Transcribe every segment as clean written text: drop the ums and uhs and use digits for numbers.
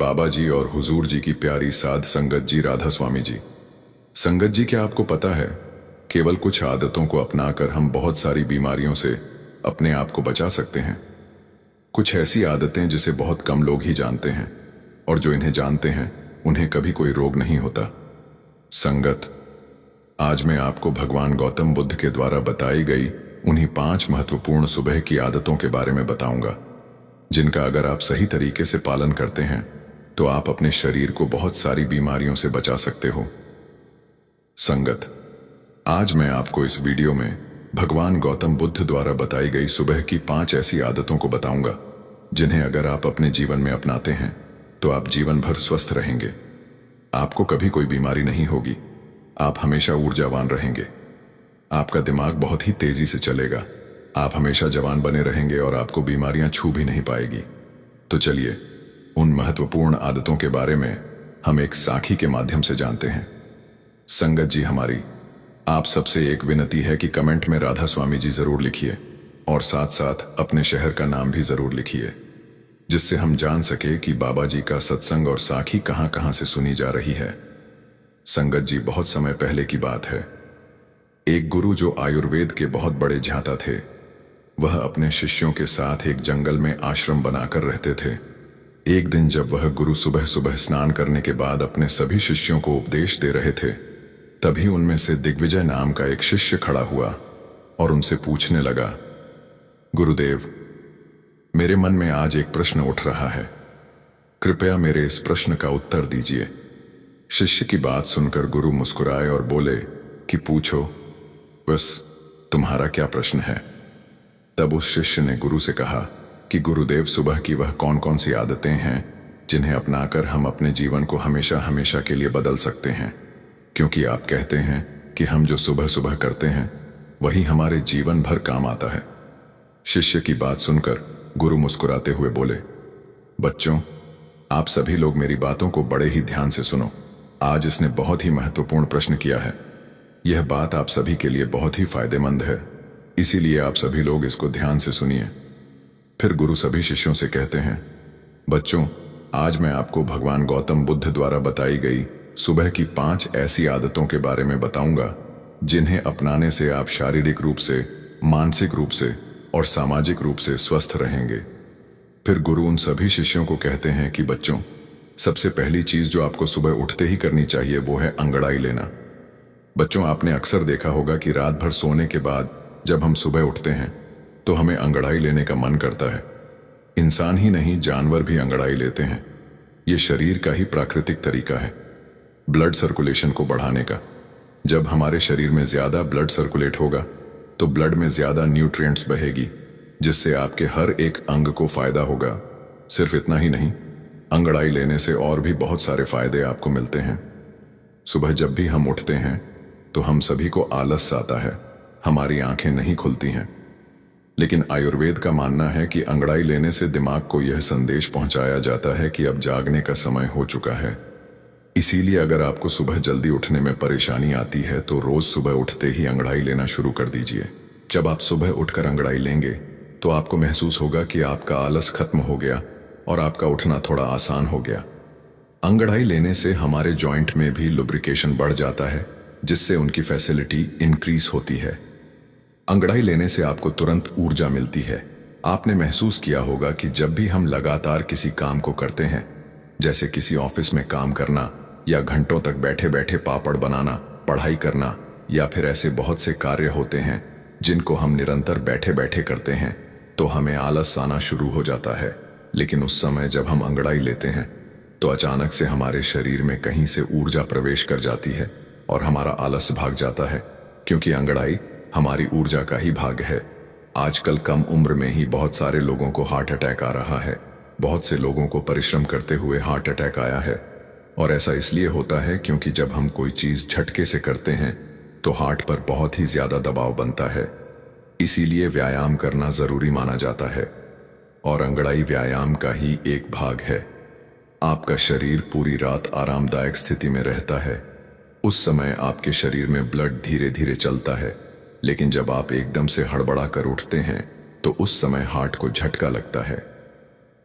बाबा जी और हुजूर जी की प्यारी साध संगत जी, राधा स्वामी जी। संगत जी, क्या आपको पता है, केवल कुछ आदतों को अपनाकर हम बहुत सारी बीमारियों से अपने आप को बचा सकते हैं। कुछ ऐसी आदतें जिसे बहुत कम लोग ही जानते हैं, और जो इन्हें जानते हैं उन्हें कभी कोई रोग नहीं होता। संगत, आज मैं आपको भगवान गौतम बुद्ध के द्वारा बताई गई उन्हीं 5 महत्वपूर्ण सुबह की आदतों के बारे में बताऊंगा, जिनका अगर आप सही तरीके से पालन करते हैं तो आप अपने शरीर को बहुत सारी बीमारियों से बचा सकते हो। संगत, आज मैं आपको इस वीडियो में भगवान गौतम बुद्ध द्वारा बताई गई सुबह की 5 ऐसी आदतों को बताऊंगा, जिन्हें अगर आप अपने जीवन में अपनाते हैं तो आप जीवन भर स्वस्थ रहेंगे। आपको कभी कोई बीमारी नहीं होगी, आप हमेशा ऊर्जावान रहेंगे, आपका दिमाग बहुत ही तेजी से चलेगा, आप हमेशा जवान बने रहेंगे और आपको बीमारियां छू भी नहीं पाएगी। तो चलिए उन महत्वपूर्ण आदतों के बारे में हम एक साखी के माध्यम से जानते हैं। संगत जी, हमारी आप सबसे एक विनती है कि कमेंट में राधा स्वामी जी जरूर लिखिए और साथ साथ अपने शहर का नाम भी जरूर लिखिए, जिससे हम जान सके कि बाबा जी का सत्संग और साखी कहां कहां से सुनी जा रही है। संगत जी, बहुत समय पहले की बात है। एक गुरु जो आयुर्वेद के बहुत बड़े ज्ञाता थे, वह अपने शिष्यों के साथ एक जंगल में आश्रम बनाकर रहते थे। एक दिन जब वह गुरु सुबह सुबह स्नान करने के बाद अपने सभी शिष्यों को उपदेश दे रहे थे, तभी उनमें से दिग्विजय नाम का एक शिष्य खड़ा हुआ और उनसे पूछने लगा, गुरुदेव, मेरे मन में आज एक प्रश्न उठ रहा है, कृपया मेरे इस प्रश्न का उत्तर दीजिए। शिष्य की बात सुनकर गुरु मुस्कुराए और बोले कि पूछो, बस तुम्हारा क्या प्रश्न है। तब उस शिष्य ने गुरु से कहा कि गुरुदेव, सुबह की वह कौन कौन सी आदतें हैं जिन्हें अपनाकर हम अपने जीवन को हमेशा हमेशा के लिए बदल सकते हैं, क्योंकि आप कहते हैं कि हम जो सुबह सुबह करते हैं वही हमारे जीवन भर काम आता है। शिष्य की बात सुनकर गुरु मुस्कुराते हुए बोले, बच्चों, आप सभी लोग मेरी बातों को बड़े ही ध्यान से सुनो। आज इसने बहुत ही महत्वपूर्ण प्रश्न किया है। यह बात आप सभी के लिए बहुत ही फायदेमंद है, इसीलिए आप सभी लोग इसको ध्यान से सुनिए। फिर गुरु सभी शिष्यों से कहते हैं, बच्चों, आज मैं आपको भगवान गौतम बुद्ध द्वारा बताई गई सुबह की 5 ऐसी आदतों के बारे में बताऊंगा, जिन्हें अपनाने से आप शारीरिक रूप से, मानसिक रूप से और सामाजिक रूप से स्वस्थ रहेंगे। फिर गुरु उन सभी शिष्यों को कहते हैं कि बच्चों, सबसे पहली चीज जो आपको सुबह उठते ही करनी चाहिए वो है अंगड़ाई लेना। बच्चों, आपने अक्सर देखा होगा कि रात भर सोने के बाद जब हम सुबह उठते हैं तो हमें अंगड़ाई लेने का मन करता है। इंसान ही नहीं, जानवर भी अंगड़ाई लेते हैं। ये शरीर का ही प्राकृतिक तरीका है ब्लड सर्कुलेशन को बढ़ाने का। जब हमारे शरीर में ज्यादा ब्लड सर्कुलेट होगा तो ब्लड में ज्यादा न्यूट्रिएंट्स बहेगी, जिससे आपके हर एक अंग को फायदा होगा। सिर्फ इतना ही नहीं, अंगड़ाई लेने से और भी बहुत सारे फायदे आपको मिलते हैं। सुबह जब भी हम उठते हैं तो हम सभी को आलस आता है, हमारी आंखें नहीं खुलती हैं। लेकिन आयुर्वेद का मानना है कि अंगड़ाई लेने से दिमाग को यह संदेश पहुंचाया जाता है कि अब जागने का समय हो चुका है। इसीलिए अगर आपको सुबह जल्दी उठने में परेशानी आती है तो रोज सुबह उठते ही अंगड़ाई लेना शुरू कर दीजिए। जब आप सुबह उठकर अंगड़ाई लेंगे तो आपको महसूस होगा कि आपका आलस खत्म हो गया और आपका उठना थोड़ा आसान हो गया। अंगड़ाई लेने से हमारे जॉइंट में भी लुब्रिकेशन बढ़ जाता है, जिससे उनकी फैसिलिटी इंक्रीज होती है। अंगड़ाई लेने से आपको तुरंत ऊर्जा मिलती है। आपने महसूस किया होगा कि जब भी हम लगातार किसी काम को करते हैं, जैसे किसी ऑफिस में काम करना या घंटों तक बैठे बैठे पापड़ बनाना, पढ़ाई करना, या फिर ऐसे बहुत से कार्य होते हैं जिनको हम निरंतर बैठे बैठे करते हैं, तो हमें आलस आना शुरू हो जाता है। लेकिन उस समय जब हम अंगड़ाई लेते हैं तो अचानक से हमारे शरीर में कहीं से ऊर्जा प्रवेश कर जाती है और हमारा आलस भाग जाता है, क्योंकि अंगड़ाई हमारी ऊर्जा का ही भाग है। आजकल कम उम्र में ही बहुत सारे लोगों को हार्ट अटैक आ रहा है। बहुत से लोगों को परिश्रम करते हुए हार्ट अटैक आया है, और ऐसा इसलिए होता है क्योंकि जब हम कोई चीज झटके से करते हैं तो हार्ट पर बहुत ही ज्यादा दबाव बनता है। इसीलिए व्यायाम करना जरूरी माना जाता है, और अंगड़ाई व्यायाम का ही एक भाग है। आपका शरीर पूरी रात आरामदायक स्थिति में रहता है। उस समय आपके शरीर में ब्लड धीरे धीरे चलता है, लेकिन जब आप एकदम से हड़बड़ा कर उठते हैं तो उस समय हार्ट को झटका लगता है।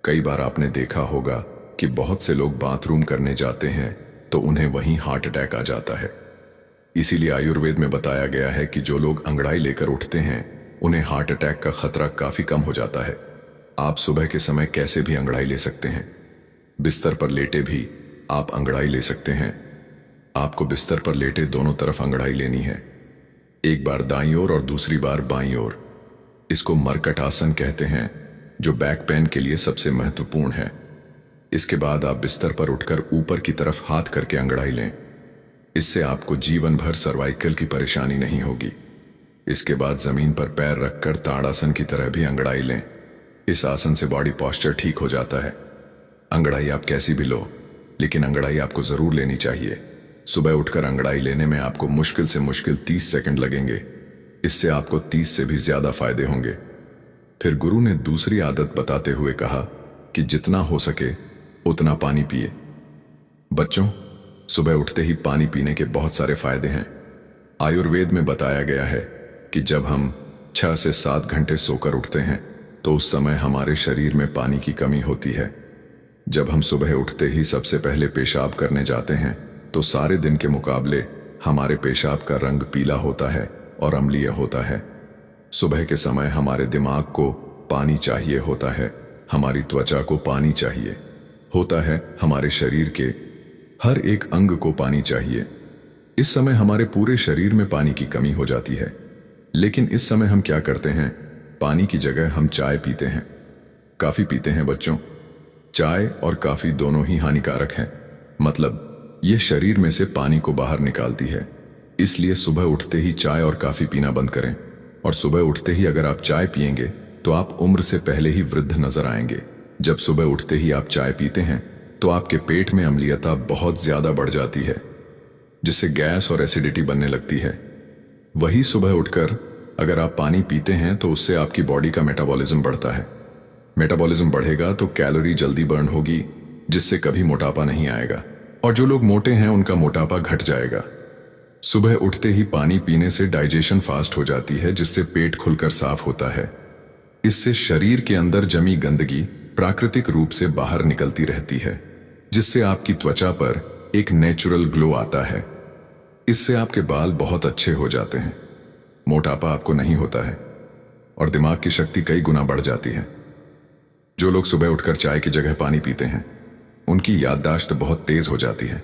कई बार आपने देखा होगा कि बहुत से लोग बाथरूम करने जाते हैं तो उन्हें वहीं हार्ट अटैक आ जाता है। इसीलिए आयुर्वेद में बताया गया है कि जो लोग अंगड़ाई लेकर उठते हैं उन्हें हार्ट अटैक का खतरा काफी कम हो जाता है। आप सुबह के समय कैसे भी अंगड़ाई ले सकते हैं। बिस्तर पर लेटे भी आप अंगड़ाई ले सकते हैं। आपको बिस्तर पर लेटे दोनों तरफ अंगड़ाई लेनी है, एक बार दाईं ओर और दूसरी बार बाईं ओर। इसको मरकट आसन कहते हैं, जो बैक पेन के लिए सबसे महत्वपूर्ण है। इसके बाद आप बिस्तर पर उठकर ऊपर की तरफ हाथ करके अंगड़ाई लें। इससे आपको जीवन भर सर्वाइकल की परेशानी नहीं होगी। इसके बाद जमीन पर पैर रखकर ताड़ासन की तरह भी अंगड़ाई लें। इस आसन से बॉडी पोस्चर ठीक हो जाता है। अंगड़ाई आप कैसी भी लो, लेकिन अंगड़ाई आपको जरूर लेनी चाहिए। सुबह उठकर अंगड़ाई लेने में आपको मुश्किल से मुश्किल 30 सेकंड लगेंगे। इससे आपको 30 से भी ज्यादा फायदे होंगे। फिर गुरु ने दूसरी आदत बताते हुए कहा कि जितना हो सके उतना पानी पिए। बच्चों, सुबह उठते ही पानी पीने के बहुत सारे फायदे हैं। आयुर्वेद में बताया गया है कि जब हम 6 से 7 घंटे सोकर उठते हैं तो उस समय हमारे शरीर में पानी की कमी होती है। जब हम सुबह उठते ही सबसे पहले पेशाब करने जाते हैं तो सारे दिन के मुकाबले हमारे पेशाब का रंग पीला होता है और अम्लीय होता है। सुबह के समय हमारे दिमाग को पानी चाहिए होता है, हमारी त्वचा को पानी चाहिए होता है, हमारे शरीर के हर एक अंग को पानी चाहिए। इस समय हमारे पूरे शरीर में पानी की कमी हो जाती है। लेकिन इस समय हम क्या करते हैं, पानी की जगह हम चाय पीते हैं, काफी पीते हैं। बच्चों, चाय और काफी दोनों ही हानिकारक हैं। मतलब ये शरीर में से पानी को बाहर निकालती है। इसलिए सुबह उठते ही चाय और काफी पीना बंद करें। और सुबह उठते ही अगर आप चाय पिएंगे तो आप उम्र से पहले ही वृद्ध नजर आएंगे। जब सुबह उठते ही आप चाय पीते हैं तो आपके पेट में अम्लीयता बहुत ज्यादा बढ़ जाती है, जिससे गैस और एसिडिटी बनने लगती है। वही सुबह उठकर अगर आप पानी पीते हैं तो उससे आपकी बॉडी का मेटाबॉलिज्म बढ़ता है। मेटाबॉलिज्म बढ़ेगा तो कैलोरी जल्दी बर्न होगी, जिससे कभी मोटापा नहीं आएगा। और जो लोग मोटे हैं उनका मोटापा घट जाएगा। सुबह उठते ही पानी पीने से डाइजेशन फास्ट हो जाती है, जिससे पेट खुलकर साफ होता है। इससे शरीर के अंदर जमी गंदगी प्राकृतिक रूप से बाहर निकलती रहती है, जिससे आपकी त्वचा पर एक नेचुरल ग्लो आता है। इससे आपके बाल बहुत अच्छे हो जाते हैं, मोटापा आपको नहीं होता है और दिमाग की शक्ति कई गुना बढ़ जाती है। जो लोग सुबह उठकर चाय की जगह पानी पीते हैं उनकी याददाश्त बहुत तेज हो जाती है,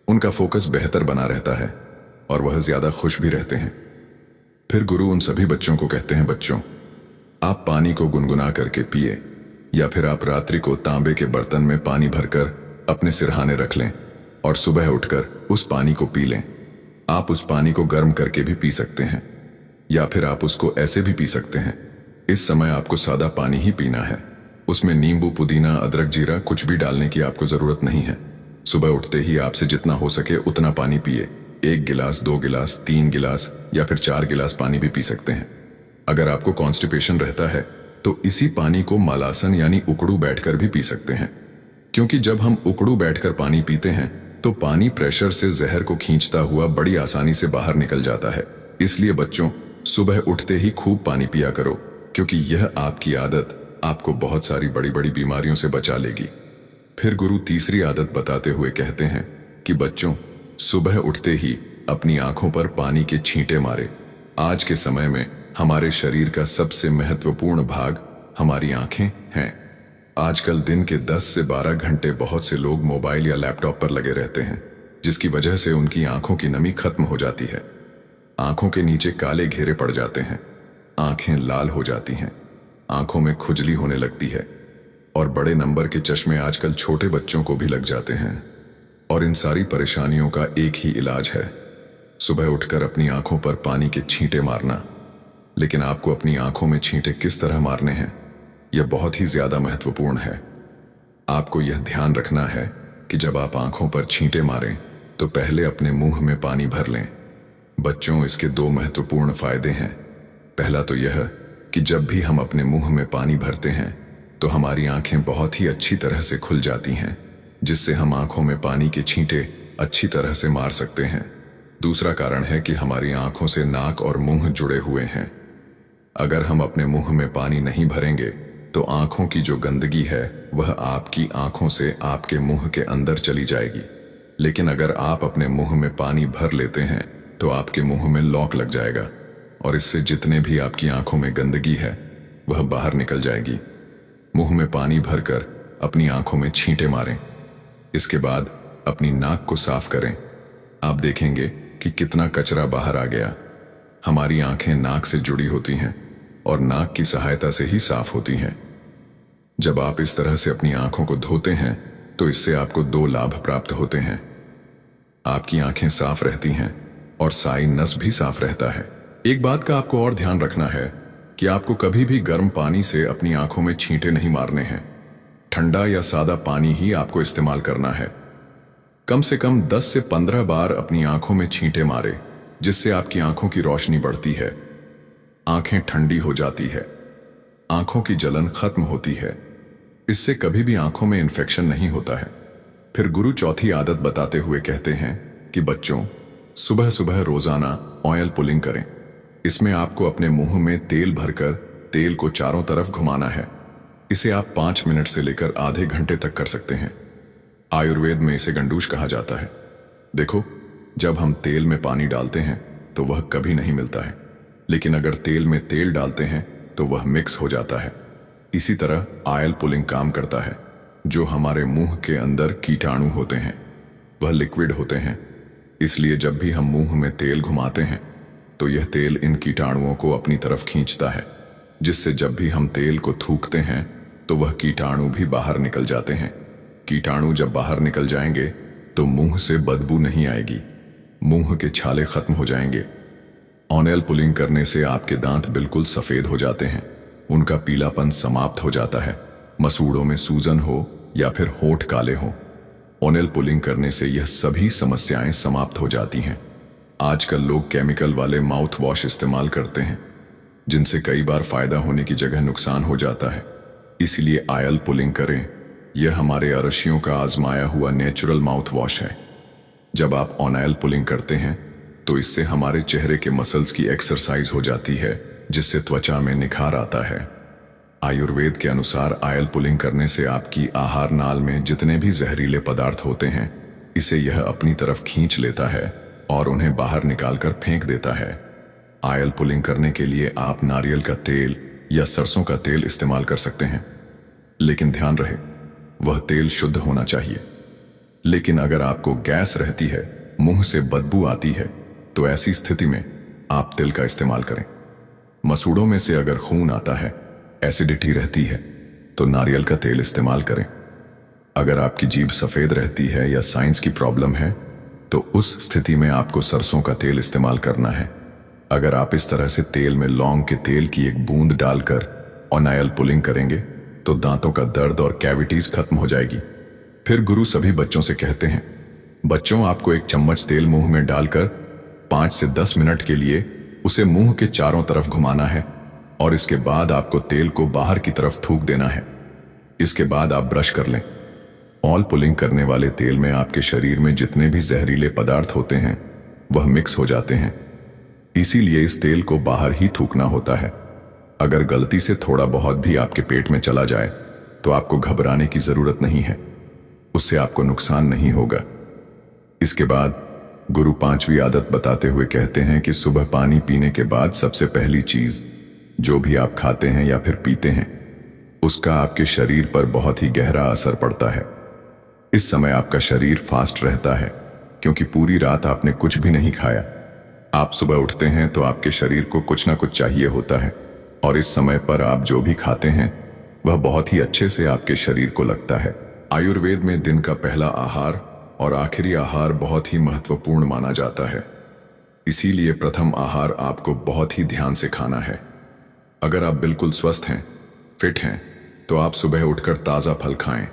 उनका फोकस बेहतर बना रहता है और वह ज्यादा खुश भी रहते हैं। फिर गुरु उन सभी बच्चों को कहते हैं, बच्चों आप पानी को गुनगुना करके पिए, या फिर आप रात्रि को तांबे के बर्तन में पानी भरकर अपने सिरहाने रख लें और सुबह उठकर उस पानी को पी लें। आप उस पानी को गर्म करके भी पी सकते हैं, या फिर आप उसको ऐसे भी पी सकते हैं। इस समय आपको सादा पानी ही पीना है, उसमें नींबू, पुदीना, अदरक, जीरा कुछ भी डालने की आपको जरूरत नहीं है। सुबह उठते ही आपसे जितना हो सके उतना पानी पिए। 1 गिलास, 2 गिलास, 3 गिलास या फिर 4 गिलास पानी भी पी सकते हैं। अगर आपको कॉन्स्टिपेशन रहता है तो इसी पानी को मलासन यानी उकड़ू बैठकर भी पी सकते हैं, क्योंकि जब हम उकड़ू बैठकर पानी पीते हैं तो पानी प्रेशर से जहर को खींचता हुआ बड़ी आसानी से बाहर निकल जाता है। इसलिए बच्चों, सुबह उठते ही खूब पानी पिया करो, क्योंकि यह आपकी आदत आपको बहुत सारी बड़ी बड़ी बीमारियों से बचा लेगी। फिर गुरु तीसरी आदत बताते हुए कहते हैं कि बच्चों, सुबह उठते ही अपनी आंखों पर पानी के छींटे मारे। आज के समय में हमारे शरीर का सबसे महत्वपूर्ण भाग हमारी आंखें हैं। आजकल दिन के 10 से 12 घंटे बहुत से लोग मोबाइल या लैपटॉप पर लगे रहते हैं, जिसकी वजह से उनकी आंखों की नमी खत्म हो जाती है। आंखों के नीचे काले घेरे पड़ जाते हैं, आंखें लाल हो जाती हैं, आंखों में खुजली होने लगती है और बड़े नंबर के चश्मे आजकल छोटे बच्चों को भी लग जाते हैं। और इन सारी परेशानियों का एक ही इलाज है, सुबह उठकर अपनी आंखों पर पानी के छींटे मारना। लेकिन आपको अपनी आंखों में छींटे किस तरह मारने हैं, यह बहुत ही ज्यादा महत्वपूर्ण है। आपको यह ध्यान रखना है कि जब आप आंखों पर छींटे मारें तो पहले अपने मुंह में पानी भर लें। बच्चों, इसके 2 महत्वपूर्ण फायदे हैं। पहला तो यह कि जब भी हम अपने मुंह में पानी भरते हैं तो हमारी आंखें बहुत ही अच्छी तरह से खुल जाती हैं, जिससे हम आंखों में पानी के छींटे अच्छी तरह से मार सकते हैं। दूसरा कारण है कि हमारी आंखों से नाक और मुंह जुड़े हुए हैं। अगर हम अपने मुंह में पानी नहीं भरेंगे तो आंखों की जो गंदगी है वह आपकी आंखों से आपके मुंह के अंदर चली जाएगी। लेकिन अगर आप अपने मुंह में पानी भर लेते हैं तो आपके मुंह में लॉक लग जाएगा और इससे जितने भी आपकी आंखों में गंदगी है वह बाहर निकल जाएगी। मुंह में पानी भरकर अपनी आंखों में छींटे मारें। इसके बाद अपनी नाक को साफ करें। आप देखेंगे कि कितना कचरा बाहर आ गया। हमारी आंखें नाक से जुड़ी होती हैं और नाक की सहायता से ही साफ होती हैं। जब आप इस तरह से अपनी आंखों को धोते हैं तो इससे आपको दो लाभ प्राप्त होते हैं। आपकी आंखें साफ रहती हैं और साई नस भी साफ रहता है। एक बात का आपको और ध्यान रखना है कि आपको कभी भी गर्म पानी से अपनी आंखों में छींटे नहीं मारने हैं। ठंडा या सादा पानी ही आपको इस्तेमाल करना है। कम से कम 10 से 15 बार अपनी आंखों में छींटे मारे, जिससे आपकी आंखों की रोशनी बढ़ती है, आंखें ठंडी हो जाती है, आंखों की जलन खत्म होती है। इससे कभी भी आंखों में इन्फेक्शन नहीं होता है। फिर गुरु चौथी आदत बताते हुए कहते हैं कि बच्चों, सुबह सुबह रोजाना ऑयल पुलिंग करें। इसमें आपको अपने मुंह में तेल भरकर तेल को चारों तरफ घुमाना है। इसे आप 5 मिनट से लेकर आधे घंटे तक कर सकते हैं। आयुर्वेद में इसे गंडूश कहा जाता है। देखो, जब हम तेल में पानी डालते हैं तो वह कभी नहीं मिलता है, लेकिन अगर तेल में तेल डालते हैं तो वह मिक्स हो जाता है। इसी तरह ऑयल पुलिंग काम करता है। जो हमारे मुंह के अंदर कीटाणु होते हैं वह लिक्विड होते हैं, इसलिए जब भी हम मुंह में तेल घुमाते हैं तो यह तेल इन कीटाणुओं को अपनी तरफ खींचता है, जिससे जब भी हम तेल को थूकते हैं तो वह कीटाणु भी बाहर निकल जाते हैं। कीटाणु जब बाहर निकल जाएंगे तो मुंह से बदबू नहीं आएगी, मुंह के छाले खत्म हो जाएंगे। ऑनेल पुलिंग करने से आपके दांत बिल्कुल सफेद हो जाते हैं, उनका पीलापन समाप्त हो जाता है। मसूड़ों में सूजन हो या फिर होंठ काले हो, ऑनेल पुलिंग करने से यह सभी समस्याएं समाप्त हो जाती हैं। आजकल लोग केमिकल वाले माउथ वॉश इस्तेमाल करते हैं, जिनसे कई बार फायदा होने की जगह नुकसान हो जाता है। इसलिए ऑयल पुलिंग करें। यह हमारे अरशियों का आजमाया हुआ नेचुरल माउथ वॉश है। जब आप ऑनेल पुलिंग करते हैं तो इससे हमारे चेहरे के मसल्स की एक्सरसाइज हो जाती है, जिससे त्वचा में निखार आता है। आयुर्वेद के अनुसार ऑयल पुलिंग करने से आपकी आहार नाल में जितने भी जहरीले पदार्थ होते हैं, इसे यह अपनी तरफ खींच लेता है और उन्हें बाहर निकालकर फेंक देता है। ऑयल पुलिंग करने के लिए आप नारियल का तेल या सरसों का तेल इस्तेमाल कर सकते हैं, लेकिन ध्यान रहे वह तेल शुद्ध होना चाहिए। लेकिन अगर आपको गैस रहती है, मुंह से बदबू आती है, तो ऐसी स्थिति में आप तिल का इस्तेमाल करें। मसूड़ों में से अगर खून आता है, एसिडिटी रहती है, तो नारियल का तेल इस्तेमाल करें। अगर आपकी जीभ सफेद रहती है या साइंस की प्रॉब्लम है तो उस स्थिति में आपको सरसों का तेल इस्तेमाल करना है। अगर आप इस तरह से तेल में लौंग के तेल की एक बूंद डालकर ऑनेल पुलिंग करेंगे तो दांतों का दर्द और कैविटीज खत्म हो जाएगी। फिर गुरु सभी बच्चों से कहते हैं, बच्चों, आपको एक चम्मच तेल मुंह में डालकर 5 से 10 मिनट के लिए उसे मुंह के चारों तरफ घुमाना है और इसके बाद आपको तेल को बाहर की तरफ थूक देना है। इसके बाद आप ब्रश कर लें। ऑयल पुलिंग करने वाले तेल में आपके शरीर में जितने भी जहरीले पदार्थ होते हैं वह मिक्स हो जाते हैं, इसीलिए इस तेल को बाहर ही थूकना होता है। अगर गलती से थोड़ा बहुत भी आपके पेट में चला जाए तो आपको घबराने की जरूरत नहीं है, उससे आपको नुकसान नहीं होगा। इसके बाद गुरु 5वीं आदत बताते हुए कहते हैं कि सुबह पानी पीने के बाद सबसे पहली चीज जो भी आप खाते हैं या फिर पीते हैं उसका आपके शरीर पर बहुत ही गहरा असर पड़ता है। इस समय आपका शरीर फास्ट रहता है क्योंकि पूरी रात आपने कुछ भी नहीं खाया। आप सुबह उठते हैं तो आपके शरीर को कुछ ना कुछ चाहिए होता है और इस समय पर आप जो भी खाते हैं वह बहुत ही अच्छे से आपके शरीर को लगता है। आयुर्वेद में दिन का पहला आहार और आखिरी आहार बहुत ही महत्वपूर्ण माना जाता है, इसीलिए प्रथम आहार आपको बहुत ही ध्यान से खाना है। अगर आप बिल्कुल स्वस्थ हैं, फिट हैं, तो आप सुबह उठकर ताज़ा फल खाएं।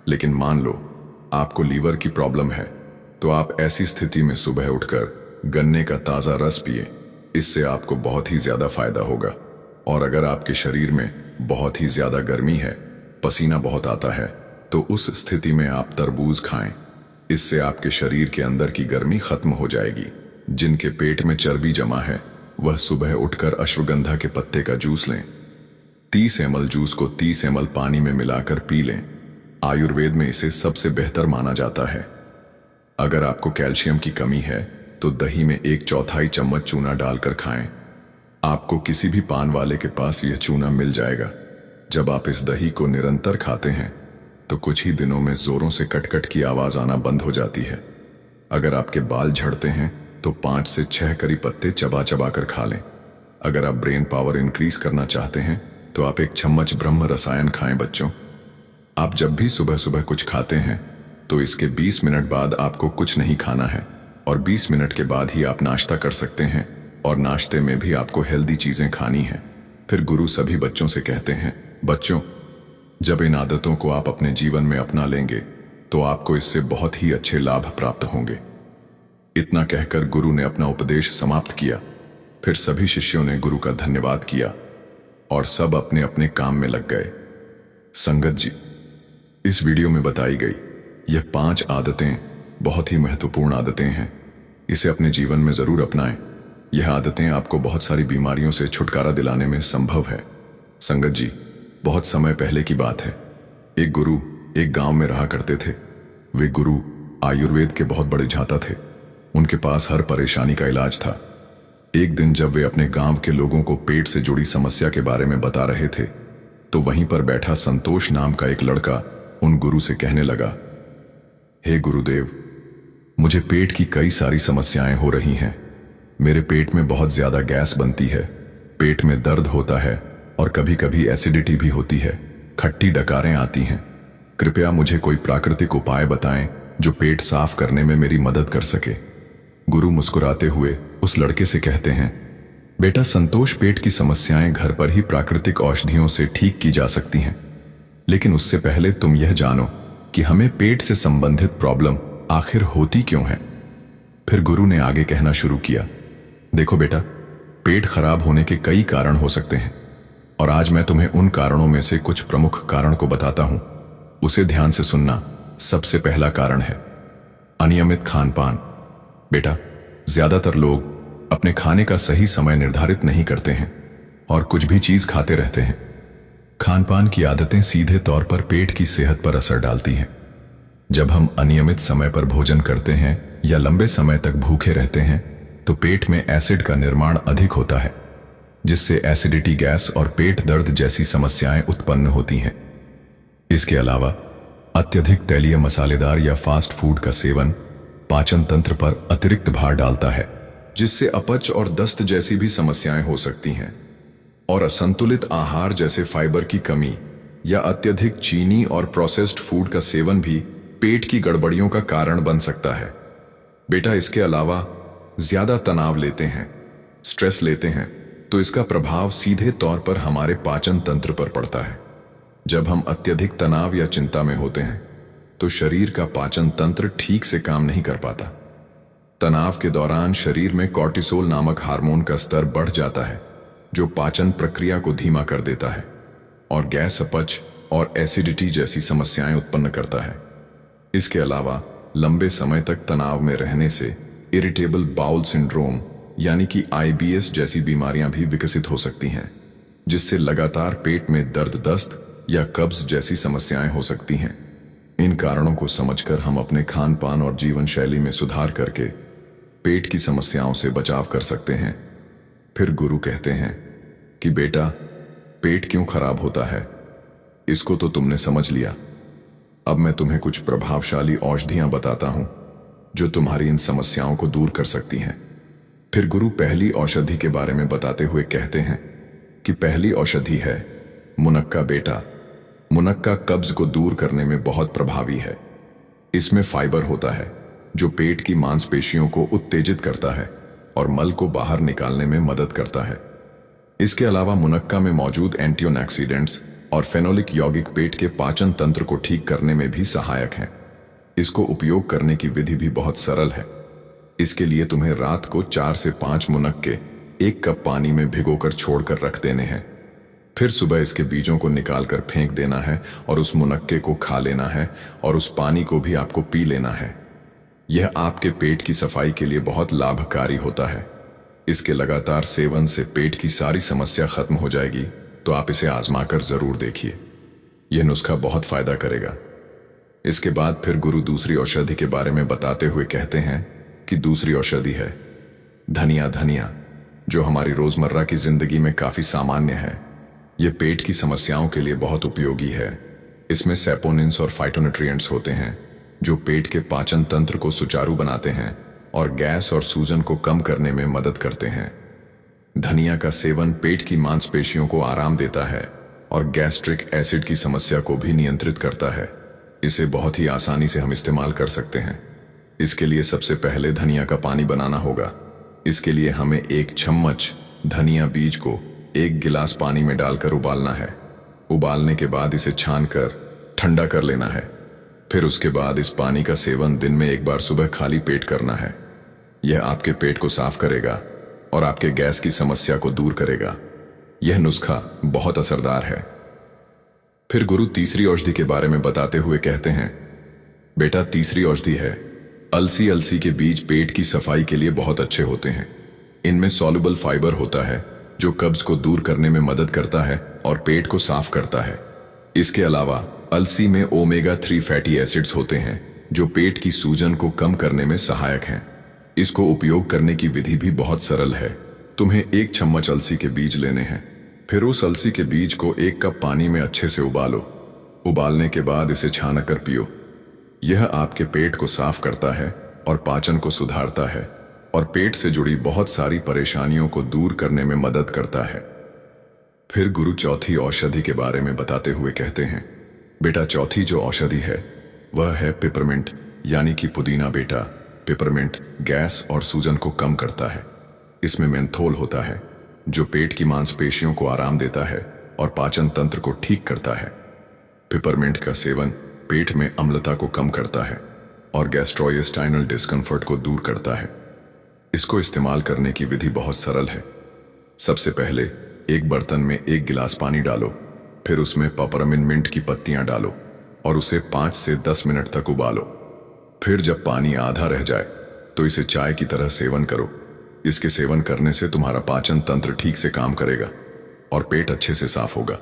लेकिन मान लो आपको लीवर की प्रॉब्लम है तो आप ऐसी स्थिति में सुबह उठकर गन्ने का ताज़ा रस पिए, इससे आपको बहुत ही ज़्यादा फायदा होगा। और अगर आपके शरीर में बहुत ही ज़्यादा गर्मी है, पसीना बहुत आता है, तो उस स्थिति में आप तरबूज खाएं, इससे आपके शरीर के अंदर की गर्मी खत्म हो जाएगी। जिनके पेट में चर्बी जमा है वह सुबह उठकर अश्वगंधा के पत्ते का जूस लें। 30 ml जूस को 30 ml पानी में मिलाकर पी लें। आयुर्वेद में इसे सबसे बेहतर माना जाता है। अगर आपको कैल्शियम की कमी है तो दही में 1/4 चम्मच चूना डालकर खाएं। आपको किसी भी पान वाले के पास यह चूना मिल जाएगा। जब आप इस दही को निरंतर खाते हैं तो कुछ ही दिनों में जोरों से कटकट की आवाज आना बंद हो जाती है। अगर आपके बाल झड़ते हैं तो 5 से 6 करी पत्ते चबा चबा कर खा लें। अगर आप ब्रेन पावर इंक्रीज करना चाहते हैं तो आप 1 चम्मच ब्रह्म रसायन खाएं। बच्चों, आप जब भी सुबह सुबह कुछ खाते हैं तो इसके 20 मिनट बाद आपको कुछ नहीं खाना है और 20 मिनट के बाद ही आप नाश्ता कर सकते हैं और नाश्ते में भी आपको हेल्दी चीजें खानी है। फिर गुरु सभी बच्चों से कहते हैं, बच्चों, जब इन आदतों को आप अपने जीवन में अपना लेंगे तो आपको इससे बहुत ही अच्छे लाभ प्राप्त होंगे। इतना कहकर गुरु ने अपना उपदेश समाप्त किया। फिर सभी शिष्यों ने गुरु का धन्यवाद किया और सब अपने अपने काम में लग गए। संगत जी, इस वीडियो में बताई गई यह 5 आदतें बहुत ही महत्वपूर्ण आदतें हैं। इसे अपने जीवन में जरूर अपनाएं। यह आदतें आपको बहुत सारी बीमारियों से छुटकारा दिलाने में संभव है। संगत जी, बहुत समय पहले की बात है। एक गुरु एक गांव में रहा करते थे। वे गुरु आयुर्वेद के बहुत बड़े झाता थे। उनके पास हर परेशानी का इलाज था। एक दिन जब वे अपने गांव के लोगों को पेट से जुड़ी समस्या के बारे में बता रहे थे तो वहीं पर बैठा संतोष नाम का एक लड़का उन गुरु से कहने लगा, हे गुरुदेव, मुझे पेट की कई सारी समस्याएं हो रही हैं। मेरे पेट में बहुत ज्यादा गैस बनती है, पेट में दर्द होता है और कभी कभी एसिडिटी भी होती है, खट्टी डकारें आती हैं। कृपया मुझे कोई प्राकृतिक उपाय बताएं जो पेट साफ करने में मेरी मदद कर सके। गुरु मुस्कुराते हुए उस लड़के से कहते हैं, बेटा संतोष, पेट की समस्याएं घर पर ही प्राकृतिक औषधियों से ठीक की जा सकती हैं, लेकिन उससे पहले तुम यह जानो कि हमें पेट से संबंधित प्रॉब्लम आखिर होती क्यों है। फिर गुरु ने आगे कहना शुरू किया, देखो बेटा, पेट खराब होने के कई कारण हो सकते हैं और आज मैं तुम्हें उन कारणों में से कुछ प्रमुख कारण को बताता हूं। उसे ध्यान से सुनना। सबसे पहला कारण है अनियमित खान पान। बेटा, ज्यादातर लोग अपने खाने का सही समय निर्धारित नहीं करते हैं और कुछ भी चीज खाते रहते हैं। खान पान की आदतें सीधे तौर पर पेट की सेहत पर असर डालती हैं। जब हम अनियमित समय पर भोजन करते हैं या लंबे समय तक भूखे रहते हैं तो पेट में एसिड का निर्माण अधिक होता है, जिससे एसिडिटी, गैस और पेट दर्द जैसी समस्याएं उत्पन्न होती हैं। इसके अलावा अत्यधिक तैलीय, मसालेदार या फास्ट फूड का सेवन पाचन तंत्र पर अतिरिक्त भार डालता है, जिससे अपच और दस्त जैसी भी समस्याएं हो सकती हैं। और असंतुलित आहार जैसे फाइबर की कमी या अत्यधिक चीनी और प्रोसेस्ड फूड का सेवन भी पेट की गड़बड़ियों का कारण बन सकता है। बेटा, इसके अलावा ज्यादा तनाव लेते हैं, स्ट्रेस लेते हैं तो इसका प्रभाव सीधे तौर पर हमारे पाचन तंत्र पर पड़ता है। जब हम अत्यधिक तनाव या चिंता में होते हैं तो शरीर का पाचन तंत्र ठीक से काम नहीं कर पाता। तनाव के दौरान शरीर में कॉर्टिसोल नामक हार्मोन का स्तर बढ़ जाता है, जो पाचन प्रक्रिया को धीमा कर देता है और गैस, अपच और एसिडिटी जैसी समस्याएं उत्पन्न करता है। इसके अलावा लंबे समय तक तनाव में रहने से इरिटेबल बाउल सिंड्रोम यानी कि IBS जैसी बीमारियां भी विकसित हो सकती हैं, जिससे लगातार पेट में दर्द, दस्त या कब्ज जैसी समस्याएं हो सकती हैं। इन कारणों को समझकर हम अपने खान पान और जीवन शैली में सुधार करके पेट की समस्याओं से बचाव कर सकते हैं। फिर गुरु कहते हैं कि बेटा, पेट क्यों खराब होता है इसको तो तुमने समझ लिया। अब मैं तुम्हें कुछ प्रभावशाली औषधियां बताता हूं जो तुम्हारी इन समस्याओं को दूर कर सकती हैं। फिर गुरु पहली औषधि के बारे में बताते हुए कहते हैं कि पहली औषधि है मुनक्का। बेटा, मुनक्का कब्ज को दूर करने में बहुत प्रभावी है। इसमें फाइबर होता है जो पेट की मांसपेशियों को उत्तेजित करता है और मल को बाहर निकालने में मदद करता है। इसके अलावा मुनक्का में मौजूद एंटीऑक्सीडेंट्स और फेनोलिक यौगिक पेट के पाचन तंत्र को ठीक करने में भी सहायक हैं। इसको उपयोग करने की विधि भी बहुत सरल है। इसके लिए तुम्हें रात को 4 से 5 मुनक्के 1 कप पानी में भिगोकर छोड़कर रख देने हैं। फिर सुबह इसके बीजों को निकालकर फेंक देना है और उस मुनक्के को खा लेना है और उस पानी को भी आपको पी लेना है। यह आपके पेट की सफाई के लिए बहुत लाभकारी होता है। इसके लगातार सेवन से पेट की सारी समस्या खत्म हो जाएगी तो आप इसे आजमाकर जरूर देखिए। यह नुस्खा बहुत फायदा करेगा। इसके बाद फिर गुरु दूसरी औषधि के बारे में बताते हुए कहते हैं कि दूसरी औषधि है धनिया। धनिया जो हमारी रोजमर्रा की जिंदगी में काफी सामान्य है। यह पेट की समस्याओं के लिए बहुत उपयोगी है। इसमें सैपोनिन्स और फाइटोन्यूट्रिएंट्स होते हैं जो पेट के पाचन तंत्र को सुचारू बनाते हैं और गैस और सूजन को कम करने में मदद करते हैं। धनिया का सेवन पेट की मांसपेशियों को आराम देता है और गैस्ट्रिक एसिड की समस्या को भी नियंत्रित करता है। इसे बहुत ही आसानी से हम इस्तेमाल कर सकते हैं। इसके लिए सबसे पहले धनिया का पानी बनाना होगा। इसके लिए हमें 1 चम्मच धनिया बीज को 1 गिलास पानी में डालकर उबालना है। उबालने के बाद इसे छानकर ठंडा कर लेना है। फिर उसके बाद इस पानी का सेवन दिन में 1 बार सुबह खाली पेट करना है। यह आपके पेट को साफ करेगा और आपके गैस की समस्या को दूर करेगा। यह नुस्खा बहुत असरदार है। फिर गुरु तीसरी औषधि के बारे में बताते हुए कहते हैं, बेटा तीसरी औषधि है अलसी। अलसी के बीज पेट की सफाई के लिए बहुत अच्छे होते हैं। इनमें सॉल्युबल फाइबर होता है जो कब्ज को दूर करने में मदद करता है और पेट को साफ करता है। इसके अलावा अलसी में ओमेगा 3 फैटी एसिड्स होते हैं जो पेट की सूजन को कम करने में सहायक हैं। इसको उपयोग करने की विधि भी बहुत सरल है। तुम्हें 1 चम्मच अलसी के बीज लेने हैं। फिर उस अलसी के बीज को 1 कप पानी में अच्छे से उबालो। उबालने के बाद इसे छान कर पियो। यह आपके पेट को साफ करता है और पाचन को सुधारता है और पेट से जुड़ी बहुत सारी परेशानियों को दूर करने में मदद करता है। फिर गुरु चौथी औषधि के बारे में बताते हुए कहते हैं, बेटा चौथी जो औषधि है वह है पिपरमिंट यानी कि पुदीना। बेटा पिपरमिंट गैस और सूजन को कम करता है। इसमें मेंथोल होता है जो पेट की मांसपेशियों को आराम देता है और पाचन तंत्र को ठीक करता है। पिपरमिंट का सेवन पेट में अम्लता को कम करता है और गैस्ट्रोइंटेस्टाइनल डिस्कम्फर्ट को दूर करता है। इसको इस्तेमाल करने की विधि बहुत सरल है। सबसे पहले एक बर्तन में 1 गिलास पानी डालो। फिर उसमें पेपरमिंट की पत्तियां डालो और उसे 5 से 10 मिनट तक उबालो। फिर जब पानी आधा रह जाए तो इसे चाय की तरह सेवन करो। इसके सेवन करने से तुम्हारा पाचन तंत्र ठीक से काम करेगा और पेट अच्छे से साफ होगा।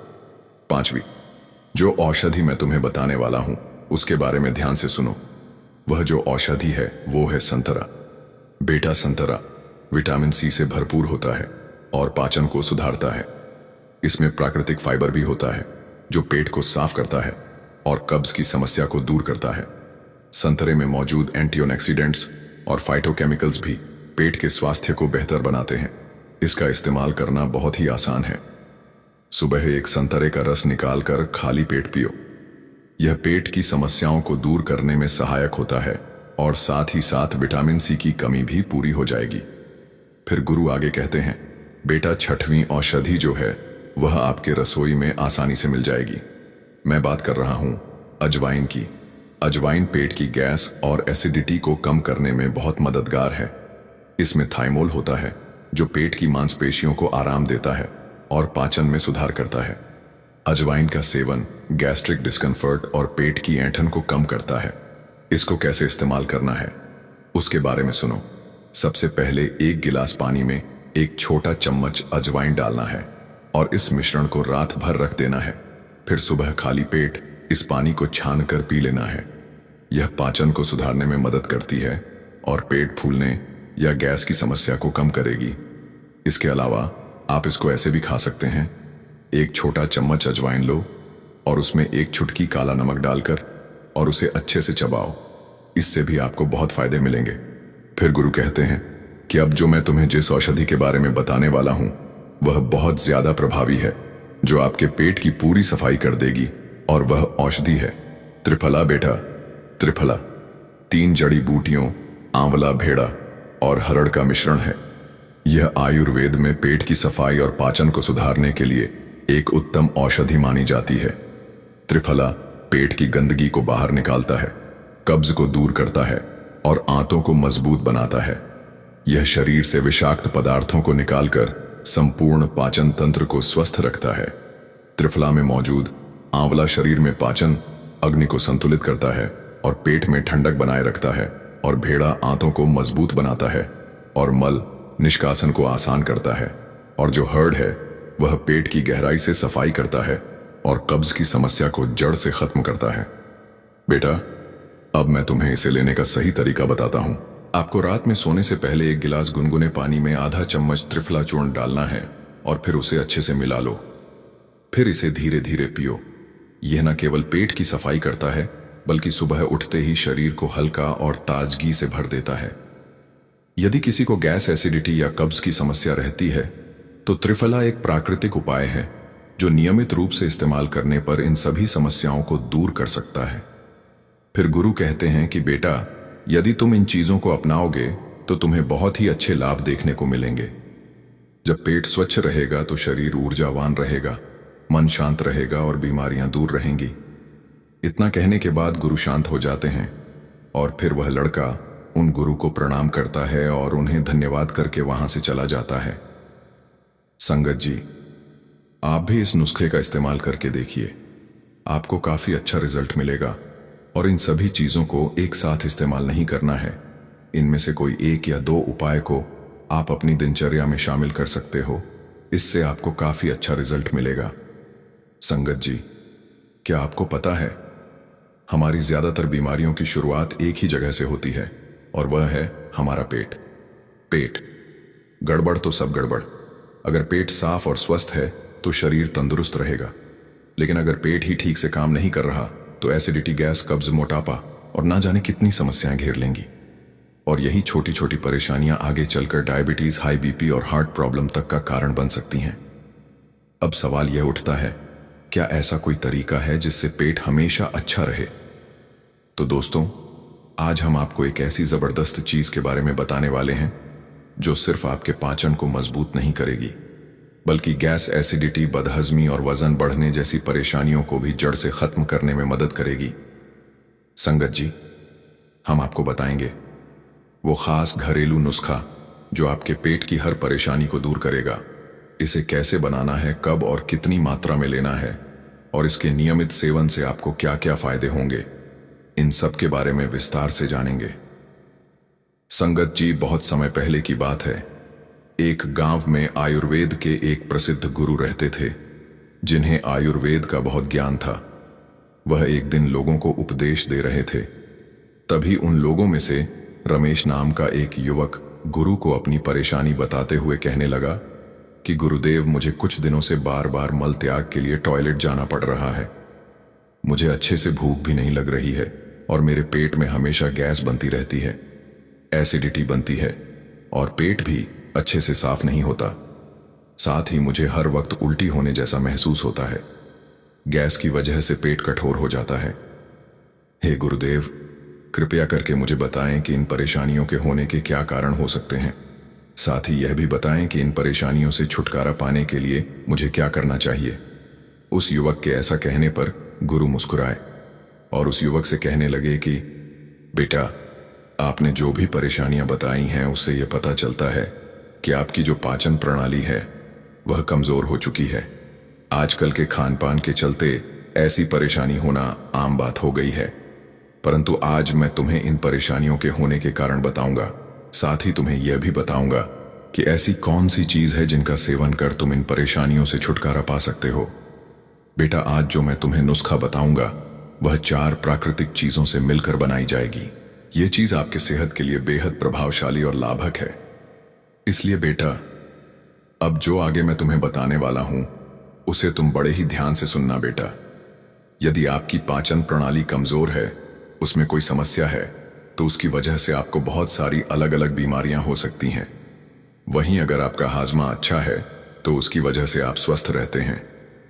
5वीं जो औषधि मैं तुम्हें बताने वाला हूं उसके बारे में ध्यान से सुनो। वह जो औषधि है वो है संतरा। बेटा संतरा विटामिन सी से भरपूर होता है और पाचन को सुधारता है। इसमें प्राकृतिक फाइबर भी होता है जो पेट को साफ करता है और कब्ज की समस्या को दूर करता है। संतरे में मौजूद एंटीऑक्सीडेंट्स और फाइटोकेमिकल्स भी पेट के स्वास्थ्य को बेहतर बनाते हैं। इसका इस्तेमाल करना बहुत ही आसान है। सुबह 1 संतरे का रस निकालकर खाली पेट पियो। यह पेट की समस्याओं को दूर करने में सहायक होता है और साथ ही साथ विटामिन सी की कमी भी पूरी हो जाएगी। फिर गुरु आगे कहते हैं, बेटा 6वीं औषधि जो है वह आपके रसोई में आसानी से मिल जाएगी। मैं बात कर रहा हूं अजवाइन की। अजवाइन पेट की गैस और एसिडिटी को कम करने में बहुत मददगार है। इसमें थाइमोल होता है जो पेट की मांसपेशियों को आराम देता है और पाचन में सुधार करता है। अजवाइन का सेवन गैस्ट्रिक डिस्कम्फर्ट और पेट की ऐंठन को कम करता है। इसको कैसे इस्तेमाल करना है उसके बारे में सुनो। सबसे पहले 1 गिलास पानी में 1 छोटा चम्मच अजवाइन डालना है और इस मिश्रण को रात भर रख देना है। फिर सुबह खाली पेट इस पानी को छान कर पी लेना है। यह पाचन को सुधारने में मदद करती है और पेट फूलने या गैस की समस्या को कम करेगी। इसके अलावा आप इसको ऐसे भी खा सकते हैं। 1 छोटा चम्मच अजवाइन लो और उसमें 1 चुटकी काला नमक डालकर और उसे अच्छे से चबाओ। इससे भी आपको बहुत फायदे मिलेंगे। फिर गुरु कहते हैं कि अब जो मैं तुम्हें जिस औषधि के बारे में बताने वाला हूं वह बहुत ज्यादा प्रभावी है जो आपके पेट की पूरी सफाई कर देगी और वह औषधि है त्रिफला। बेटा त्रिफला 3 जड़ी बूटियों आंवला, भेड़ा और हरड़ का मिश्रण है। यह आयुर्वेद में पेट की सफाई और पाचन को सुधारने के लिए एक उत्तम औषधि मानी जाती है। त्रिफला पेट की गंदगी को बाहर निकालता है, कब्ज को दूर करता है और आंतों को मजबूत बनाता है। यह शरीर से विषाक्त पदार्थों को निकालकर संपूर्ण पाचन तंत्र को स्वस्थ रखता है। त्रिफला में मौजूद आंवला शरीर में पाचन अग्नि को संतुलित करता है और पेट में ठंडक बनाए रखता है और भेड़ा आंतों को मजबूत बनाता है और मल निष्कासन को आसान करता है। और जो हर्ड है वह पेट की गहराई से सफाई करता है और कब्ज की समस्या को जड़ से खत्म करता है। बेटा, अब मैं तुम्हें इसे लेने का सही तरीका बताता हूं। आपको रात में सोने से पहले एक गिलास गुनगुने पानी में आधा चम्मच त्रिफला चूर्ण डालना है और फिर उसे अच्छे से मिला लो। फिर इसे धीरे धीरे पियो। यह न केवल पेट की सफाई करता है बल्कि सुबह उठते ही शरीर को हल्का और ताजगी से भर देता है। यदि किसी को गैस, एसिडिटी या कब्ज की समस्या रहती है तो त्रिफला एक प्राकृतिक उपाय है जो नियमित रूप से इस्तेमाल करने पर इन सभी समस्याओं को दूर कर सकता है। फिर गुरु कहते हैं कि बेटा, यदि तुम इन चीजों को अपनाओगे तो तुम्हें बहुत ही अच्छे लाभ देखने को मिलेंगे। जब पेट स्वच्छ रहेगा तो शरीर ऊर्जावान रहेगा, मन शांत रहेगा और बीमारियां दूर रहेंगी। इतना कहने के बाद गुरु शांत हो जाते हैं और फिर वह लड़का उन गुरु को प्रणाम करता है और उन्हें धन्यवाद करके वहां से चला जाता है। संगत जी, आप भी इस नुस्खे का इस्तेमाल करके देखिए, आपको काफी अच्छा रिजल्ट मिलेगा। और इन सभी चीजों को एक साथ इस्तेमाल नहीं करना है। इनमें से कोई एक या दो उपाय को आप अपनी दिनचर्या में शामिल कर सकते हो। इससे आपको काफी अच्छा रिजल्ट मिलेगा। संगत जी, क्या आपको पता है, हमारी ज्यादातर बीमारियों की शुरुआत एक ही जगह से होती है और वह है हमारा पेट। पेट गड़बड़ तो सब गड़बड़। अगर पेट साफ और स्वस्थ है तो शरीर तंदुरुस्त रहेगा, लेकिन अगर पेट ही ठीक से काम नहीं कर रहा तो एसिडिटी, गैस, कब्ज, मोटापा और ना जाने कितनी समस्याएं घेर लेंगी। और यही छोटी छोटी परेशानियां आगे चलकर डायबिटीज, हाई बीपी और हार्ट प्रॉब्लम तक का कारण बन सकती हैं। अब सवाल यह उठता है, क्या ऐसा कोई तरीका है जिससे पेट हमेशा अच्छा रहे? तो दोस्तों, आज हम आपको एक ऐसी जबरदस्त चीज के बारे में बताने वाले हैं जो सिर्फ आपके पाचन को मजबूत नहीं करेगी बल्कि गैस, एसिडिटी, बदहजमी और वजन बढ़ने जैसी परेशानियों को भी जड़ से खत्म करने में मदद करेगी। संगत जी, हम आपको बताएंगे वो खास घरेलू नुस्खा जो आपके पेट की हर परेशानी को दूर करेगा। इसे कैसे बनाना है, कब और कितनी मात्रा में लेना है और इसके नियमित सेवन से आपको क्या क्या फायदे होंगे, इन सब के बारे में विस्तार से जानेंगे। संगत जी, बहुत समय पहले की बात है। एक गांव में आयुर्वेद के एक प्रसिद्ध गुरु रहते थे जिन्हें आयुर्वेद का बहुत ज्ञान था। वह एक दिन लोगों को उपदेश दे रहे थे। तभी उन लोगों में से रमेश नाम का एक युवक गुरु को अपनी परेशानी बताते हुए कहने लगा कि गुरुदेव, मुझे कुछ दिनों से बार बार मल त्याग के लिए टॉयलेट जाना पड़ रहा है। मुझे अच्छे से भूख भी नहीं लग रही है और मेरे पेट में हमेशा गैस बनती रहती है, एसिडिटी बनती है और पेट भी अच्छे से साफ नहीं होता। साथ ही मुझे हर वक्त उल्टी होने जैसा महसूस होता है। गैस की वजह से पेट कठोर हो जाता है। हे गुरुदेव, कृपया करके मुझे बताएं कि इन परेशानियों के होने के क्या कारण हो सकते हैं। साथ ही यह भी बताएं कि इन परेशानियों से छुटकारा पाने के लिए मुझे क्या करना चाहिए। उस युवक के ऐसा कहने पर गुरु मुस्कुराए और उस युवक से कहने लगे कि बेटा, आपने जो भी परेशानियां बताई हैं उससे यह पता चलता है कि आपकी जो पाचन प्रणाली है वह कमजोर हो चुकी है। आजकल के खान पान के चलते ऐसी परेशानी होना आम बात हो गई है, परंतु आज मैं तुम्हें इन परेशानियों के होने के कारण बताऊंगा। साथ ही तुम्हें यह भी बताऊंगा कि ऐसी कौन सी चीज है जिनका सेवन कर तुम इन परेशानियों से छुटकारा पा सकते हो। बेटा, आज जो मैं तुम्हें नुस्खा बताऊंगा वह 4 प्राकृतिक चीजों से मिलकर बनाई जाएगी। ये चीज आपके सेहत के लिए बेहद प्रभावशाली और लाभक है। इसलिए बेटा, अब जो आगे मैं तुम्हें बताने वाला हूं उसे तुम बड़े ही ध्यान से सुनना बेटा। यदि आपकी पाचन प्रणाली कमजोर है, उसमें कोई समस्या है, तो उसकी वजह से आपको बहुत सारी अलग अलग बीमारियां हो सकती हैं। वहीं अगर आपका हाजमा अच्छा है तो उसकी वजह से आप स्वस्थ रहते हैं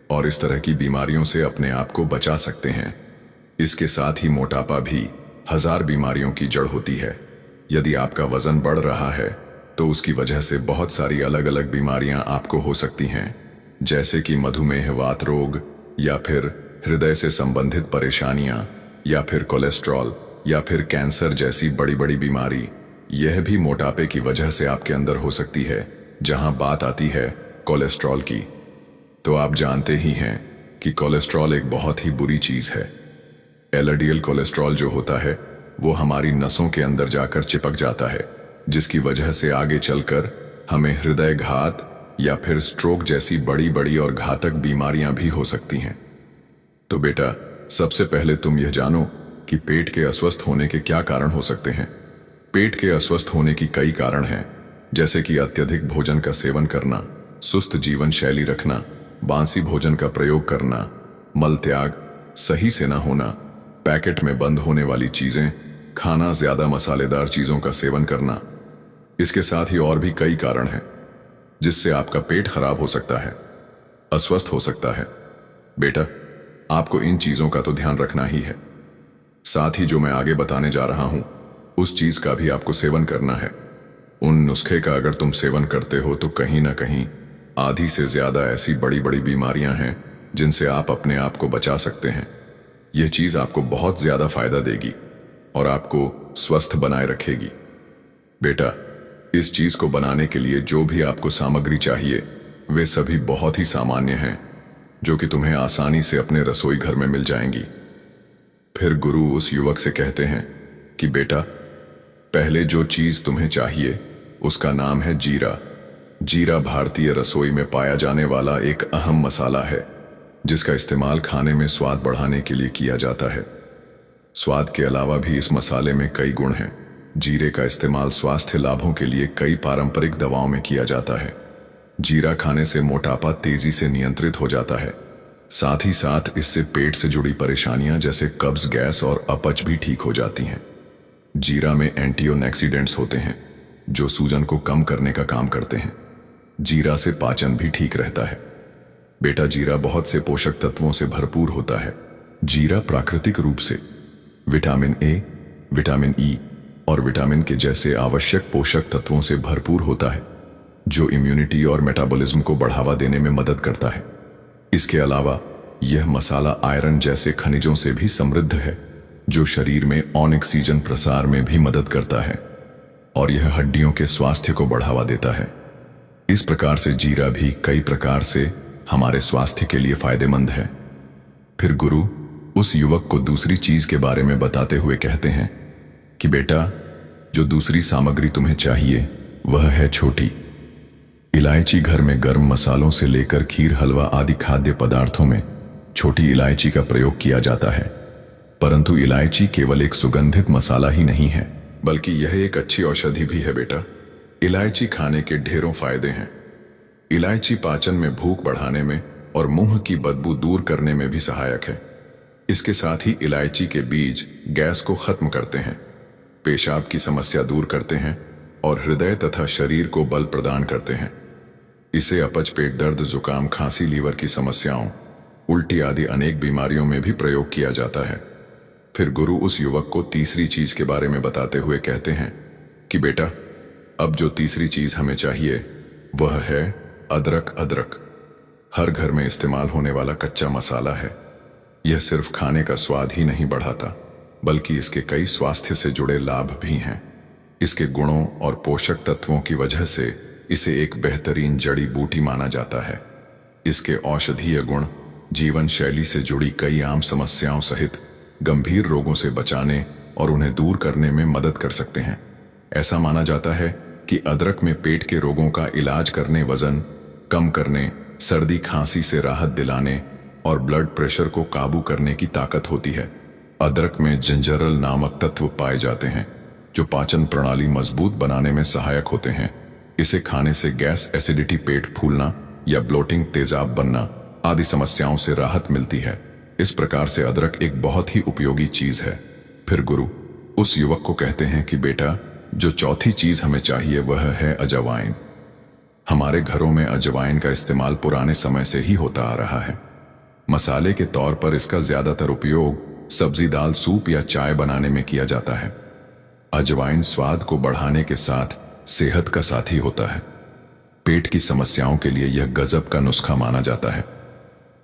और इस तरह की बीमारियों से अपने आप को बचा सकते हैं। इसके साथ ही मोटापा भी 1000 बीमारियों की जड़ होती है। यदि आपका वजन बढ़ रहा है तो उसकी वजह से बहुत सारी अलग अलग बीमारियां आपको हो सकती हैं, जैसे कि मधुमेह, वात रोग या फिर हृदय से संबंधित परेशानियां या फिर कोलेस्ट्रॉल या फिर कैंसर जैसी बड़ी बड़ी बीमारी। यह भी मोटापे की वजह से आपके अंदर हो सकती है। जहां बात आती है कोलेस्ट्रॉल की, तो आप जानते ही हैं कि कोलेस्ट्रॉल एक बहुत ही बुरी चीज है। एलडीएल कोलेस्ट्रॉल जो होता है वो हमारी नसों के अंदर जाकर चिपक जाता है, जिसकी वजह से आगे चलकर हमें हृदय घात या फिर स्ट्रोक जैसी बड़ी बड़ी और घातक बीमारियां भी हो सकती हैं। तो बेटा, सबसे पहले तुम यह जानो कि पेट के अस्वस्थ होने के क्या कारण हो सकते हैं। पेट के अस्वस्थ होने की कई कारण हैं, जैसे कि अत्यधिक भोजन का सेवन करना, सुस्त जीवन शैली रखना, बासी भोजन का प्रयोग करना, मल त्याग सही से ना होना, पैकेट में बंद होने वाली चीजें खाना, ज्यादा मसालेदार चीजों का सेवन करना। इसके साथ ही और भी कई कारण हैं जिससे आपका पेट खराब हो सकता है, अस्वस्थ हो सकता है। बेटा, आपको इन चीजों का तो ध्यान रखना ही है। साथ ही जो मैं आगे बताने जा रहा हूं उस चीज का भी आपको सेवन करना है। उन नुस्खे का अगर तुम सेवन करते हो तो कहीं ना कहीं आधी से ज्यादा ऐसी बड़ी बड़ी बीमारियां हैं जिनसे आप अपने आप को बचा सकते हैं। यह चीज आपको बहुत ज्यादा फायदा देगी और आपको स्वस्थ बनाए रखेगी। बेटा, इस चीज को बनाने के लिए जो भी आपको सामग्री चाहिए वे सभी बहुत ही सामान्य हैं, जो कि तुम्हें आसानी से अपने रसोई घर में मिल जाएंगी। फिर गुरु उस युवक से कहते हैं कि बेटा, पहले जो चीज तुम्हें चाहिए उसका नाम है जीरा। जीरा भारतीय रसोई में पाया जाने वाला एक अहम मसाला है, जिसका इस्तेमाल खाने में स्वाद बढ़ाने के लिए किया जाता है। स्वाद के अलावा भी इस मसाले में कई गुण हैं। जीरे का इस्तेमाल स्वास्थ्य लाभों के लिए कई पारंपरिक दवाओं में किया जाता है। जीरा खाने से मोटापा तेजी से नियंत्रित हो जाता है। साथ ही साथ इससे पेट से जुड़ी परेशानियां जैसे कब्ज, गैस और अपच भी ठीक हो जाती हैं। जीरा में एंटीऑक्सीडेंट्स होते हैं जो सूजन को कम करने का काम करते हैं। जीरा से पाचन भी ठीक रहता है। बेटा, जीरा बहुत से पोषक तत्वों से भरपूर होता है। जीरा प्राकृतिक रूप से विटामिन ए, विटामिन ई और विटामिन के जैसे आवश्यक पोषक तत्वों से भरपूर होता है, जो इम्यूनिटी और मेटाबॉलिज्म को बढ़ावा देने में मदद करता है। इसके अलावा यह मसाला आयरन जैसे खनिजों से भी समृद्ध है, जो शरीर में ऑक्सीजन प्रसार में भी मदद करता है और यह हड्डियों के स्वास्थ्य को बढ़ावा देता है। इस प्रकार से जीरा भी कई प्रकार से हमारे स्वास्थ्य के लिए फायदेमंद है। फिर गुरु उस युवक को दूसरी चीज के बारे में बताते हुए कहते हैं कि बेटा, जो दूसरी सामग्री तुम्हें चाहिए वह है छोटी इलायची। घर में गर्म मसालों से लेकर खीर, हलवा आदि खाद्य पदार्थों में छोटी इलायची का प्रयोग किया जाता है। परंतु इलायची केवल एक सुगंधित मसाला ही नहीं है, बल्कि यह एक अच्छी औषधि भी है। बेटा, इलायची खाने के ढेरों फायदे हैं। इलायची पाचन में भूख बढ़ाने में और मुंह की बदबू दूर करने में भी सहायक है। इसके साथ ही इलायची के बीज गैस को खत्म करते हैं, पेशाब की समस्या दूर करते हैं और हृदय तथा शरीर को बल प्रदान करते हैं। इसे अपच, पेट दर्द, जुकाम, खांसी, लीवर की समस्याओं, उल्टी आदि अनेक बीमारियों में भी प्रयोग किया जाता है। फिर गुरु उस युवक को तीसरी चीज के बारे में बताते हुए कहते हैं कि बेटा, अब जो तीसरी चीज हमें चाहिए वह है अदरक। अदरक हर घर में इस्तेमाल होने वाला कच्चा मसाला है। यह सिर्फ खाने का स्वाद ही नहीं बढ़ाता, बल्कि इसके कई स्वास्थ्य से जुड़े लाभ भी हैं। इसके गुणों और पोषक तत्वों की वजह से इसे एक बेहतरीन जड़ी बूटी माना जाता है। इसके औषधीय गुण जीवन शैली से जुड़ी कई आम समस्याओं सहित गंभीर रोगों से बचाने और उन्हें दूर करने में मदद कर सकते हैं। ऐसा माना जाता है कि अदरक में पेट के रोगों का इलाज करने, वजन कम करने, सर्दी खांसी से राहत दिलाने और ब्लड प्रेशर को काबू करने की ताकत होती है। अदरक में जिंजरल नामक तत्व पाए जाते हैं जो पाचन प्रणाली मजबूत बनाने में सहायक होते हैं। इसे खाने से गैस, एसिडिटी, पेट फूलना या ब्लोटिंग, तेजाब बनना आदि समस्याओं से राहत मिलती है। इस प्रकार से अदरक एक बहुत ही उपयोगी चीज है। फिर गुरु उस युवक को कहते हैं कि बेटा, जो चौथी चीज हमें चाहिए वह है अजवाइन। हमारे घरों में अजवाइन का इस्तेमाल पुराने समय से ही होता आ रहा है। मसाले के तौर पर इसका ज्यादातर उपयोग सब्जी, दाल, सूप या चाय बनाने में किया जाता है। अजवाइन स्वाद को बढ़ाने के साथ सेहत का साथी होता है। पेट की समस्याओं के लिए यह गजब का नुस्खा माना जाता है।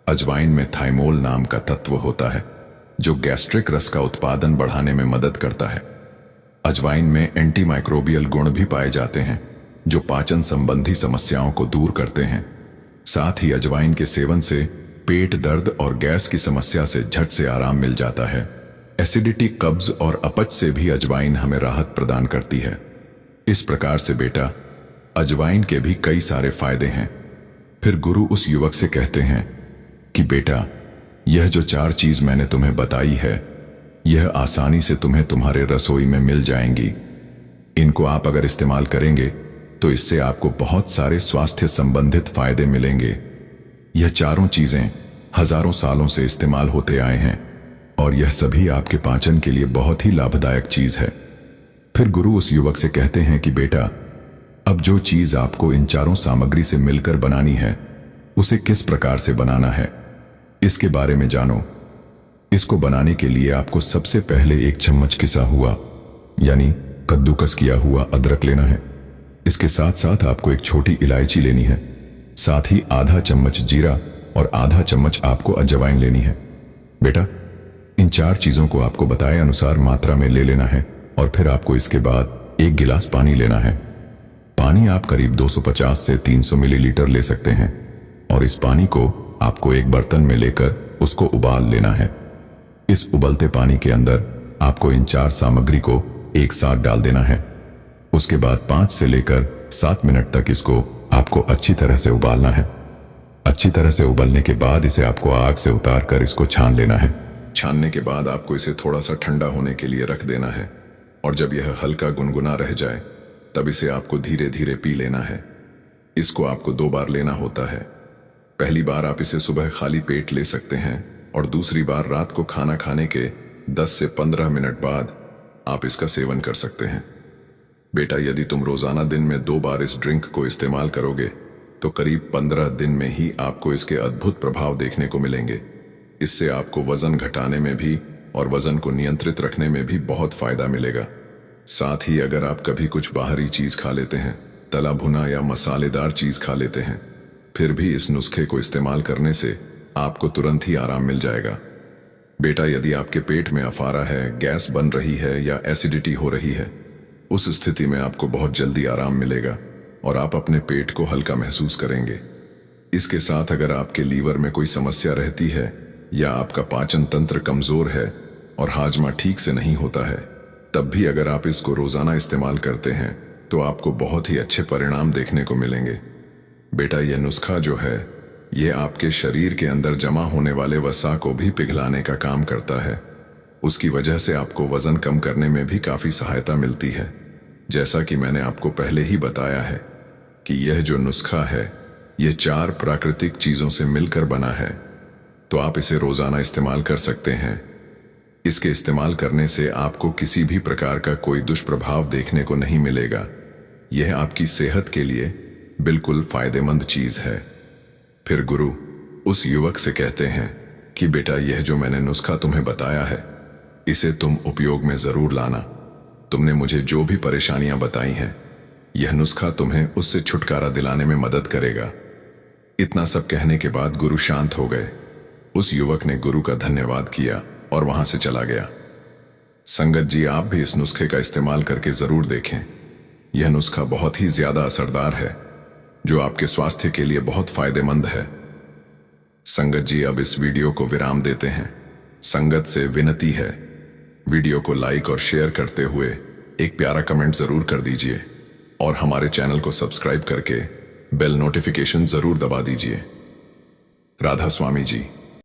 अजवाइन में थाइमोल नाम का तत्व होता है जो गैस्ट्रिक रस का उत्पादन बढ़ाने में मदद करता है। अजवाइन में एंटीमाइक्रोबियल गुण भी पाए जाते हैं जो पाचन संबंधी समस्याओं को दूर करते हैं। साथ ही अजवाइन के सेवन से पेट दर्द और गैस की समस्या से झट से आराम मिल जाता है। एसिडिटी, कब्ज और अपच से भी अजवाइन हमें राहत प्रदान करती है। इस प्रकार से बेटा, अजवाइन के भी कई सारे फायदे हैं फिर गुरु उस युवक से कहते हैं कि बेटा, यह जो 4 चीज मैंने तुम्हें बताई है, यह आसानी से तुम्हें तुम्हारे रसोई में मिल जाएंगी। इनको आप अगर इस्तेमाल करेंगे तो इससे आपको बहुत सारे स्वास्थ्य संबंधित फायदे मिलेंगे। यह चारों चीजें हजारों सालों से इस्तेमाल होते आए हैं और यह सभी आपके पाचन के लिए बहुत ही लाभदायक चीज है। फिर गुरु उस युवक से कहते हैं कि बेटा, अब जो चीज आपको इन चारों सामग्री से मिलकर बनानी है, उसे किस प्रकार से बनाना है, इसके बारे में जानो। इसको बनाने के लिए आपको सबसे पहले 1 चम्मच किसा हुआ यानी कद्दूकस किया हुआ अदरक लेना है। इसके साथ साथ आपको 1 छोटी इलायची लेनी है, साथ ही आधा चम्मच जीरा और आधा चम्मच आपको अजवाइन लेनी है। बेटा, इन 4 चीजों को आपको बताए अनुसार मात्रा में ले लेना है और फिर आपको इसके बाद 1 गिलास पानी लेना है। पानी आप करीब 250 से 300 मिलीलीटर ले सकते हैं और इस पानी को आपको एक बर्तन में लेकर उसको उबाल लेना है। इस उबलते पानी के अंदर आपको इन 4 सामग्री को एक साथ डाल देना है। उसके बाद 5 से लेकर 7 मिनट तक इसको आपको अच्छी तरह से उबालना है। अच्छी तरह से उबलने के बाद इसे आपको आग से उतार कर इसको छान लेना है। छानने के बाद आपको इसे थोड़ा सा ठंडा होने के लिए रख देना है और जब यह हल्का गुनगुना रह जाए तब इसे आपको धीरे धीरे पी लेना है। इसको आपको 2 बार लेना होता है। पहली बार आप इसे सुबह खाली पेट ले सकते हैं और दूसरी बार रात को खाना खाने के 10 से 15 मिनट बाद आप इसका सेवन कर सकते हैं। बेटा, यदि तुम रोजाना दिन में 2 बार इस ड्रिंक को इस्तेमाल करोगे तो करीब 15 दिन में ही आपको इसके अद्भुत प्रभाव देखने को मिलेंगे। इससे आपको वजन घटाने में भी और वजन को नियंत्रित रखने में भी बहुत फायदा मिलेगा। साथ ही अगर आप कभी कुछ बाहरी चीज खा लेते हैं, तला भुना या मसालेदार चीज खा लेते हैं, फिर भी इस नुस्खे को इस्तेमाल करने से आपको तुरंत ही आराम मिल जाएगा। बेटा, यदि आपके पेट में अफारा है, गैस बन रही है या एसिडिटी हो रही है, उस स्थिति में आपको बहुत जल्दी आराम मिलेगा और आप अपने पेट को हल्का महसूस करेंगे। इसके साथ अगर आपके लीवर में कोई समस्या रहती है या आपका पाचन तंत्र कमजोर है और हाजमा ठीक से नहीं होता है, तब भी अगर आप इसको रोजाना इस्तेमाल करते हैं तो आपको बहुत ही अच्छे परिणाम देखने को मिलेंगे। बेटा, यह नुस्खा जो है, यह आपके शरीर के अंदर जमा होने वाले वसा को भी पिघलाने का काम करता है। उसकी वजह से आपको वजन कम करने में भी काफी सहायता मिलती है। जैसा कि मैंने आपको पहले ही बताया है कि यह जो नुस्खा है, यह 4 प्राकृतिक चीजों से मिलकर बना है, तो आप इसे रोजाना इस्तेमाल कर सकते हैं। इसके इस्तेमाल करने से आपको किसी भी प्रकार का कोई दुष्प्रभाव देखने को नहीं मिलेगा। यह आपकी सेहत के लिए बिल्कुल फायदेमंद चीज है। फिर गुरु उस युवक से कहते हैं कि बेटा, यह जो मैंने नुस्खा तुम्हें बताया है, इसे तुम उपयोग में जरूर लाना। तुमने मुझे जो भी परेशानियां बताई हैं, यह नुस्खा तुम्हें उससे छुटकारा दिलाने में मदद करेगा। इतना सब कहने के बाद गुरु शांत हो गए। उस युवक ने गुरु का धन्यवाद किया और वहां से चला गया। संगत जी, आप भी इस नुस्खे का इस्तेमाल करके जरूर देखें। यह नुस्खा बहुत ही ज्यादा असरदार है, जो आपके स्वास्थ्य के लिए बहुत फायदेमंद है। संगत जी, अब इस वीडियो को विराम देते हैं। संगत से विनती है, वीडियो को लाइक और शेयर करते हुए एक प्यारा कमेंट जरूर कर दीजिए और हमारे चैनल को सब्सक्राइब करके बेल नोटिफिकेशन जरूर दबा दीजिए। राधा स्वामी जी।